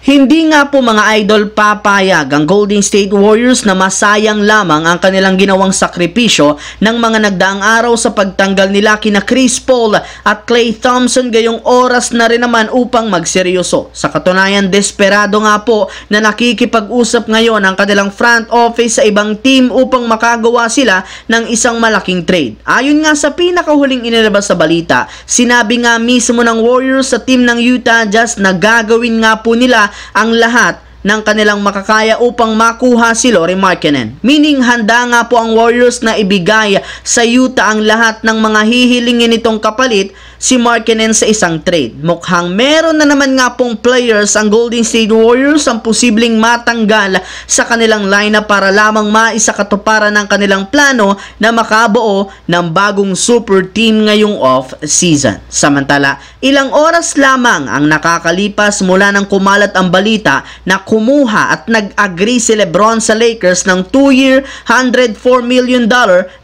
Hindi nga po mga idol papayag ang Golden State Warriors na masayang lamang ang kanilang ginawang sakripisyo ng mga nagdaang araw sa pagtanggal nila kina Chris Paul at Klay Thompson, gayong oras na rin naman upang magseryoso. Sa katunayan, desperado nga po na nakikipag-usap ngayon ang kanilang front office sa ibang team upang makagawa sila ng isang malaking trade. Ayon nga sa pinakahuling inilabas sa balita, sinabi nga mismo ng Warriors sa team ng Utah Jazz na gagawin nga po nila ang lahat ng kanilang makakaya upang makuha si Lauri Markkanen. Meaning, handa nga po ang Warriors na ibigay sa Utah ang lahat ng mga hihilingin nitong kapalit si Markkanen sa isang trade. Mukhang meron na naman nga pong players ang Golden State Warriors ang posibleng matanggal sa kanilang lineup para lamang maisakatuparan ng kanilang plano na makabuo ng bagong super team ngayong off-season. Samantala, ilang oras lamang ang nakakalipas mula nang kumalat ang balita na kumuha at nag-agree si LeBron sa Lakers ng 2-year, $104 million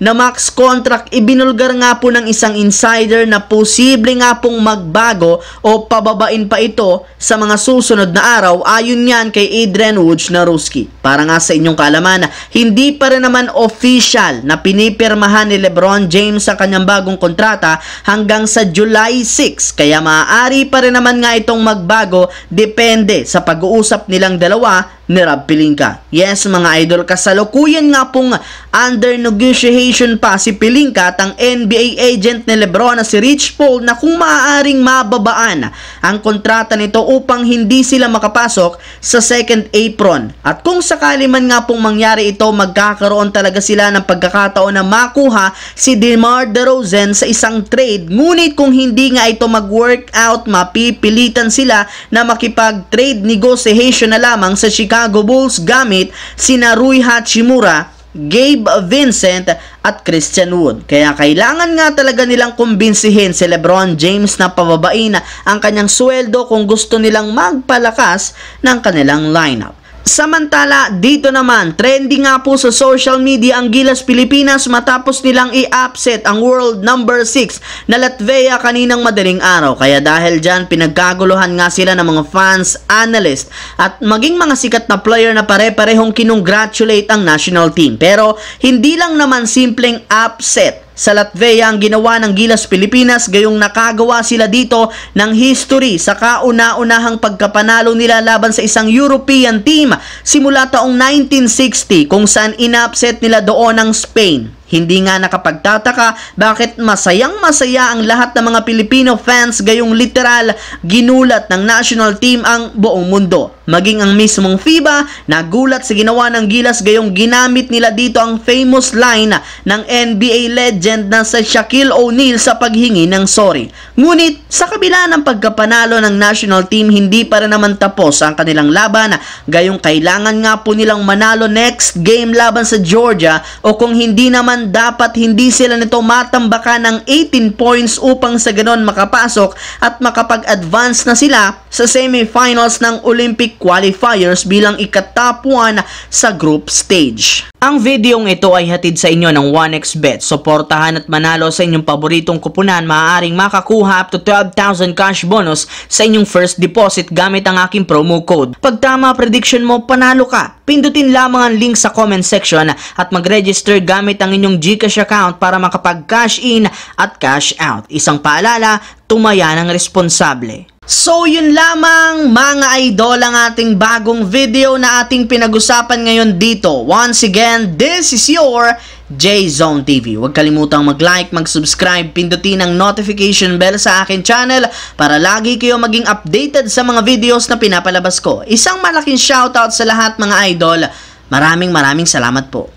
na max contract. Ibinulgar nga po ng isang insider na posible nga pong magbago o pababain pa ito sa mga susunod na araw, ayon yan kay Adrian Wojnarowski. Para nga sa inyong kaalaman, hindi pa rin naman official na pinipirmahan ni LeBron James ang kanyang bagong kontrata hanggang sa July 6, kaya maaari pa rin naman nga itong magbago, depende sa pag-uusap nilang dalawa ni Rob Pelinka. Yes mga idol, kasalukuyan nga pong under negotiation pa si Pelinka at ang NBA agent ni LeBron na si Rich Paul na kung maaaring mababaan ang kontrata nito upang hindi sila makapasok sa second apron. At kung sakali man nga pong mangyari ito, magkakaroon talaga sila ng pagkakataon na makuha si DeMar DeRozan sa isang trade. Ngunit kung hindi nga ito mag-work out, mapipilitan sila na makipag-trade negotiation na lamang sa Chicago Bulls gamit sina Rui Hachimura, Gabe Vincent at Christian Wood. Kaya kailangan nga talaga nilang kumbinsihin si LeBron James na pababain ang kanyang sweldo kung gusto nilang magpalakas ng kanilang lineup. Samantala, dito naman, trending nga po sa social media ang Gilas Pilipinas matapos nilang i-upset ang world number 6 na Latvia kaninang madaling araw. Kaya dahil dyan, pinagkaguluhan nga sila ng mga fans, analyst at maging mga sikat na player na pare-parehong kinongratulate ang national team. Pero hindi lang naman simpleng upset sa Latvia ang ginawa ng Gilas Pilipinas, gayong nakagawa sila dito ng history sa kauna-unahang pagkapanalo nila laban sa isang European team simula taong 1960 kung saan in-upset nila doon ang Spain. Hindi nga nakapagtataka bakit masayang-masaya ang lahat ng mga Filipino fans, gayong literal ginulat ng national team ang buong mundo. Maging ang mismong FIBA nagulat sa ginawa ng Gilas, gayong ginamit nila dito ang famous line ng NBA legend na sa Shaquille O'Neal sa paghingi ng sorry. Ngunit sa kabila ng pagkapanalo ng national team, hindi pa rin naman tapos ang kanilang laban, gayong kailangan nga po nilang manalo next game laban sa Georgia, o kung hindi naman dapat hindi sila nito matambakan ng 18 points upang sa ganon makapasok at makapag-advance na sila sa semifinals ng Olympic qualifiers bilang ika-top 1 sa group stage. Ang videong ito ay hatid sa inyo ng 1xBet. Suportahan at manalo sa inyong paboritong kupunan. Maaaring makakuha up to 12,000 cash bonus sa inyong first deposit gamit ang aking promo code. Pag tama prediction mo, panalo ka. Pindutin lamang ang link sa comment section at mag-register gamit ang inyong GCash account para makapag-cash in at cash out. Isang paalala, tumaya ng responsable. So yun lamang mga idol ang ating bagong video na ating pinag-usapan ngayon dito. Once again, this is your J-Zone TV. Huwag kalimutang mag-like, mag-subscribe, pindutin ang notification bell sa akin channel para lagi kayo maging updated sa mga videos na pinapalabas ko. Isang malaking shoutout sa lahat mga idol. Maraming salamat po.